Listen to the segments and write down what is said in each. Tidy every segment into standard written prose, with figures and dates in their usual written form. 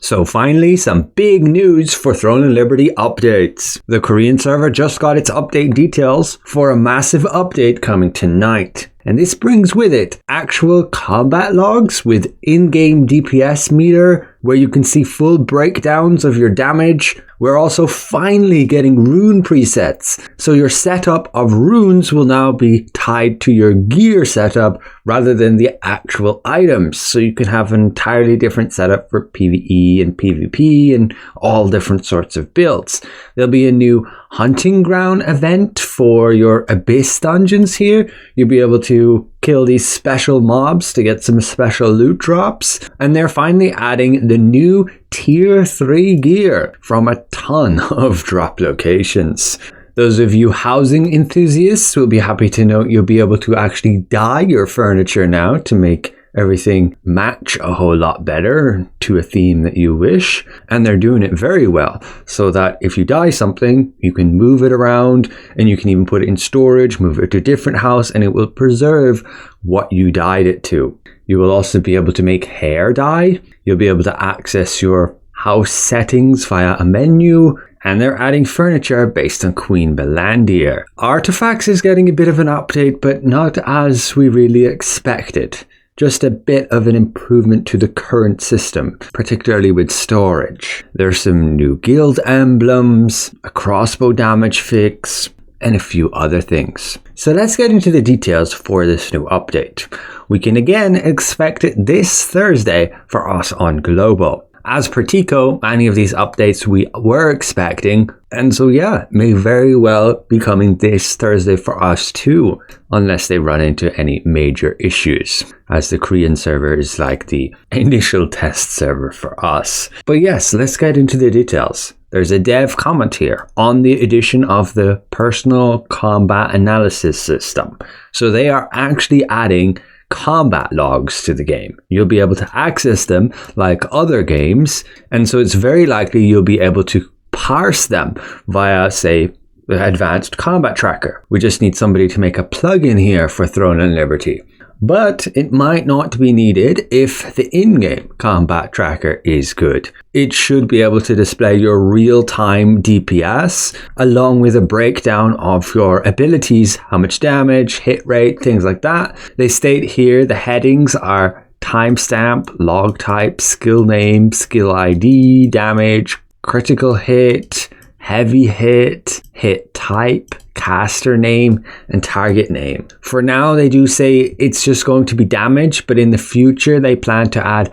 So finally, some big news for Throne and Liberty updates. The Korean server just got its update details for a massive update coming tonight. And this brings with it actual combat logs with in-game DPS meter, where you can see full breakdowns of your damage. We're also finally getting rune presets. So your setup of runes will now be tied to your gear setup rather than the actual items. So you can have an entirely different setup for PvE and PvP and all different sorts of builds. There'll be a new hunting ground event for your abyss dungeons here. You'll be able to kill these special mobs to get some special loot drops. And they're finally adding the new tier 3 gear from a ton of drop locations. Those of you housing enthusiasts will be happy to know you'll be able to actually dye your furniture now to make everything match a whole lot better to a theme that you wish. And they're doing it very well, so that if you dye something, you can move it around and you can even put it in storage, move it to a different house, and it will preserve what you dyed it to. You will also be able to make hair dye. You'll be able to access your house settings via a menu. And they're adding furniture based on Queen Belandir. Artifacts is getting a bit of an update, but not as we really expected. Just a bit of an improvement to the current system, particularly with storage. There's some new guild emblems, a crossbow damage fix, and a few other things. So let's get into the details for this new update. We can again expect it this Thursday for us on Global. As per Tico, any of these updates we were expecting, and so yeah, may very well be coming this Thursday for us too, unless they run into any major issues, as the Korean server is like the initial test server for us. But yes, let's get into the details. There's a dev comment here on the addition of the personal combat analysis system. So they are actually adding combat logs to the game. You'll be able to access them like other games, and so it's very likely you'll be able to parse them via, say, the Advanced Combat Tracker. We just need somebody to make a plugin here for Throne and Liberty. But it might not be needed if the in-game combat tracker is good. It should be able to display your real-time DPS along with a breakdown of your abilities, how much damage, hit rate, things like that. They state here the headings are timestamp, log type, skill name, skill ID, damage, critical hit, heavy hit, hit type, caster name, and target name. For now, they do say it's just going to be damage, but in the future, they plan to add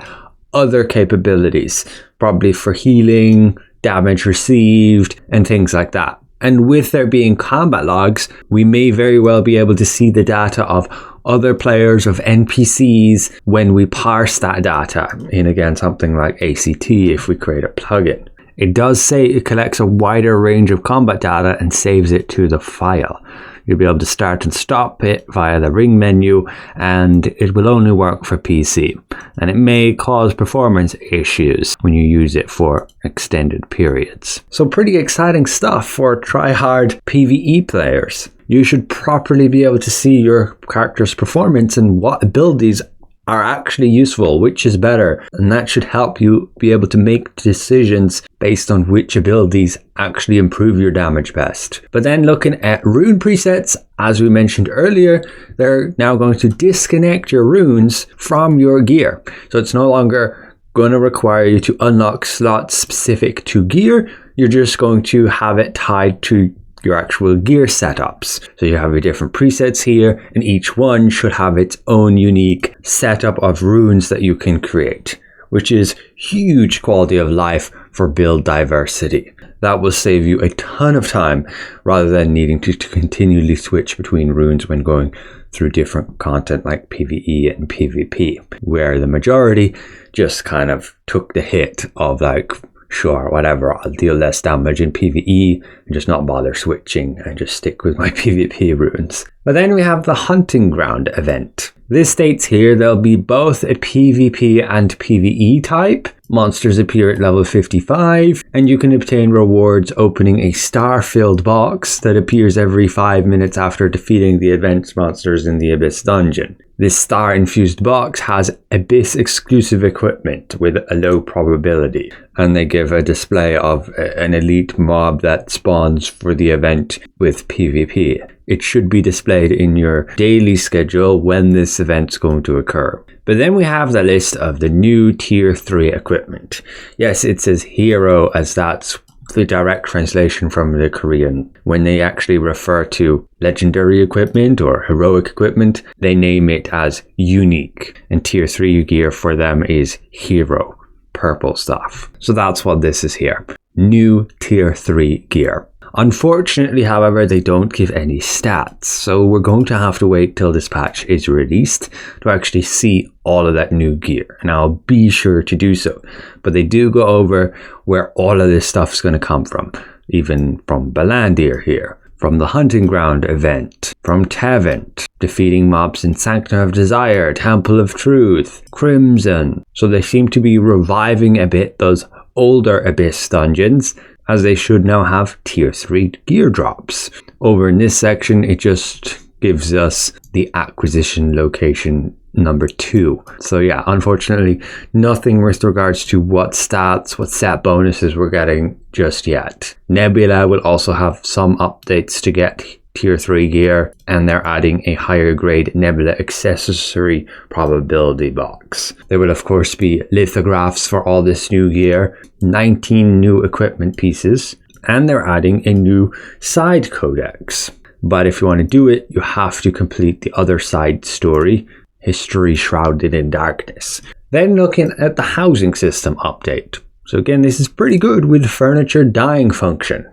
other capabilities, probably for healing, damage received, and things like that. And with there being combat logs, we may very well be able to see the data of other players, of NPCs, when we parse that data in, again, something like ACT if we create a plugin. It does say it collects a wider range of combat data and saves it to the file. You'll be able to start and stop it via the ring menu, and it will only work for PC. And it may cause performance issues when you use it for extended periods. So pretty exciting stuff for try-hard PvE players. You should properly be able to see your character's performance and what abilities are actually useful, which is better, and that should help you be able to make decisions based on which abilities actually improve your damage best. But then looking at rune presets, as we mentioned earlier, they're now going to disconnect your runes from your gear. So it's no longer going to require you to unlock slots specific to gear. You're just going to have it tied to your actual gear setups. So you have your different presets here, and each one should have its own unique setup of runes that you can create, which is huge quality of life for build diversity. That will save you a ton of time rather than needing to continually switch between runes when going through different content like PvE and PvP, where the majority just kind of took the hit of like, sure, whatever, I'll deal less damage in PvE and just not bother switching and just stick with my PvP runes. But then we have the Hunting Ground event. This states here there'll be both a PvP and PvE type. Monsters appear at level 55, and you can obtain rewards opening a star-filled box that appears every 5 minutes after defeating the advanced monsters in the Abyss dungeon. This star-infused box has Abyss-exclusive equipment with a low probability, and they give a display of an elite mob that spawns for the event with PvP. It should be displayed in your daily schedule when this event's going to occur. But then we have the list of the new Tier 3 equipment. Yes, it says hero, as that's the direct translation from the Korean. When they actually refer to legendary equipment or heroic equipment, they name it as unique. And Tier 3 gear for them is hero, purple stuff. So that's what this is here. New Tier 3 gear. Unfortunately, however, they don't give any stats, so we're going to have to wait till this patch is released to actually see all of that new gear, and I'll be sure to do so. But they do go over where all of this stuff's going to come from, even from Balandir here, from the Hunting Ground event, from Tevent, defeating mobs in Sanctum of Desire, Temple of Truth, Crimson. So they seem to be reviving a bit those older Abyss dungeons, as they should now have Tier 3 gear drops. Over in this section, it just gives us the acquisition location number 2. So yeah, unfortunately, nothing with regards to what stats, what stat bonuses we're getting just yet. Nebula will also have some updates to get Tier 3 gear, and they're adding a higher grade Nebula accessory probability box. There will of course be lithographs for all this new gear, 19 new equipment pieces, and they're adding a new side codex. But if you want to do it, you have to complete the other side story, History Shrouded in Darkness. Then looking at the housing system update. So again, this is pretty good with the furniture dying function.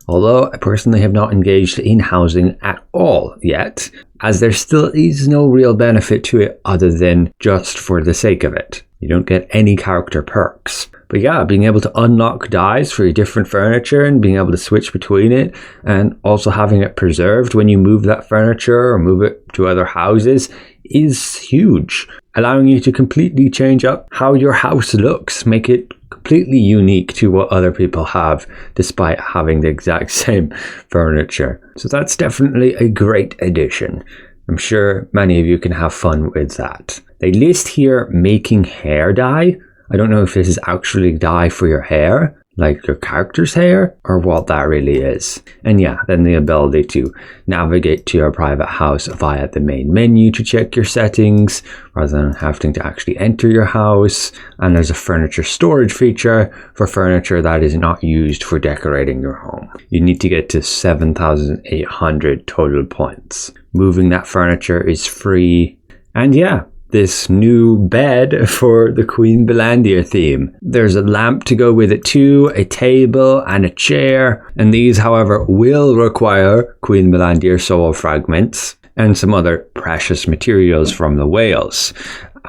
Although I personally have not engaged in housing at all yet, as there still is no real benefit to it other than just for the sake of it. You don't get any character perks. But yeah, being able to unlock dies for your different furniture and being able to switch between it, and also having it preserved when you move that furniture or move it to other houses is huge, allowing you to completely change up how your house looks, make it completely unique to what other people have, despite having the exact same furniture. So that's definitely a great addition. I'm sure many of you can have fun with that. They list here making hair dye. I don't know if this is actually dye for your hair, like your character's hair, or what that really is. And yeah, then the ability to navigate to your private house via the main menu to check your settings, rather than having to actually enter your house. And there's a furniture storage feature for furniture that is not used for decorating your home. You need to get to 7,800 total points. Moving that furniture is free. And yeah, this new bed for the Queen Balandir theme. There's a lamp to go with it too, a table and a chair, and these, however, will require Queen Balandir soul fragments and some other precious materials from the whales,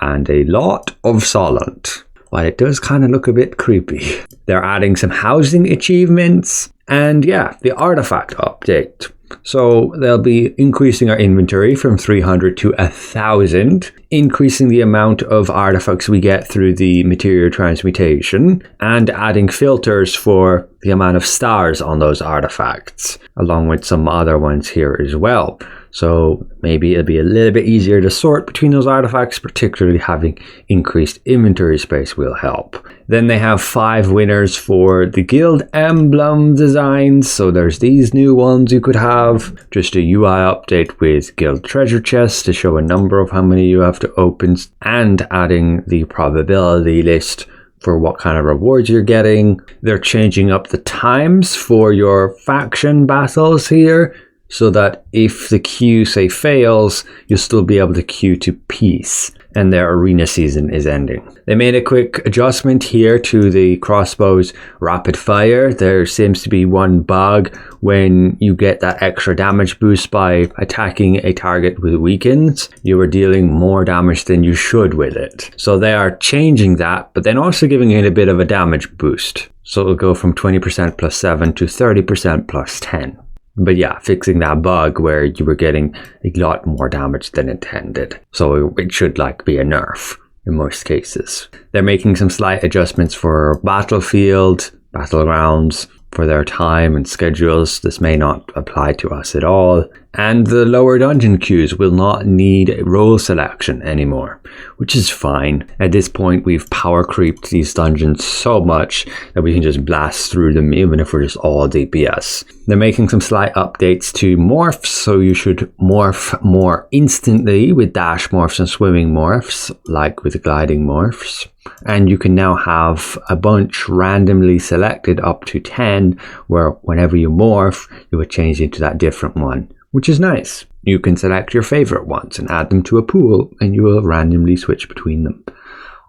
and a lot of Solent. While it does kind of look a bit creepy. They're adding some housing achievements, and yeah, the artifact update. So they'll be increasing our inventory from 300 to 1,000, increasing the amount of artifacts we get through the material transmutation, and adding filters for the amount of stars on those artifacts, along with some other ones here as well. So maybe it'll be a little bit easier to sort between those artifacts, particularly having increased inventory space will help. Then they have 5 winners for the guild emblem designs. So there's these new ones you could have. Just a UI update with guild treasure chests to show a number of how many you have to open, and adding the probability list for what kind of rewards you're getting. They're changing up the times for your faction battles here, so that if the queue, say, fails, you'll still be able to queue to peace, and their arena season is ending. They made a quick adjustment here to the crossbow's rapid fire. There seems to be one bug when you get that extra damage boost by attacking a target with weakens. You are dealing more damage than you should with it. So they are changing that, but then also giving it a bit of a damage boost. So it'll go from 20% plus 7 to 30% plus 10. But yeah, fixing that bug where you were getting a lot more damage than intended. So it should like be a nerf in most cases. They're making some slight adjustments for Battlefield, Battlegrounds, for their time and schedules. This may not apply to us at all. And the lower dungeon queues will not need role selection anymore, which is fine. At this point, we've power creeped these dungeons so much that we can just blast through them even if we're just all DPS. They're making some slight updates to morphs, so you should morph more instantly with dash morphs and swimming morphs, like with gliding morphs. And you can now have a bunch randomly selected up to 10, where whenever you morph, you would change into that different one, which is nice. You can select your favorite ones and add them to a pool, and you will randomly switch between them.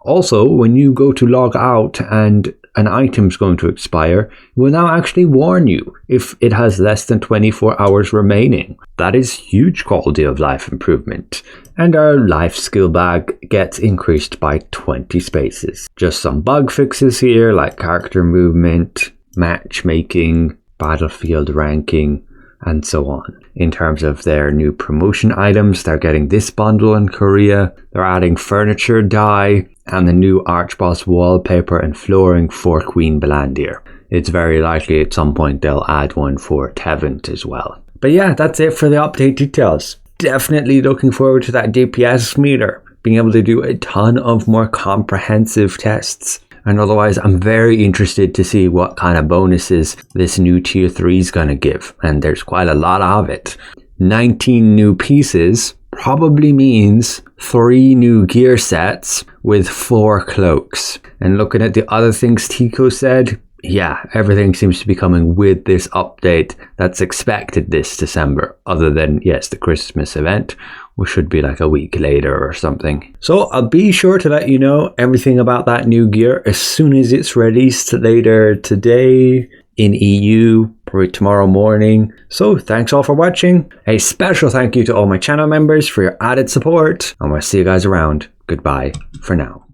Also, when you go to log out and an item's going to expire, it will now actually warn you if it has less than 24 hours remaining. That is huge quality of life improvement. And our life skill bag gets increased by 20 spaces. Just some bug fixes here, like character movement, matchmaking, battlefield ranking, and so on. In terms of their new promotion items, they're getting this bundle in Korea. They're adding furniture dye and the new Archboss wallpaper and flooring for Queen Belandir. It's very likely at some point they'll add one for Tevent as well. But yeah, that's it for the update details. Definitely looking forward to that DPS meter, being able to do a ton of more comprehensive tests. And otherwise, I'm very interested to see what kind of bonuses this new tier 3 is going to give. And there's quite a lot of it. 19 new pieces probably means 3 new gear sets with 4 cloaks. And looking at the other things Tico said, yeah, everything seems to be coming with this update that's expected this December, other than, yes, the Christmas event, which should be like a week later or something. So I'll be sure to let you know everything about that new gear as soon as it's released later today in EU, probably tomorrow morning. So thanks all for watching. A special thank you to all my channel members for your added support, and we'll see you guys around. Goodbye for now.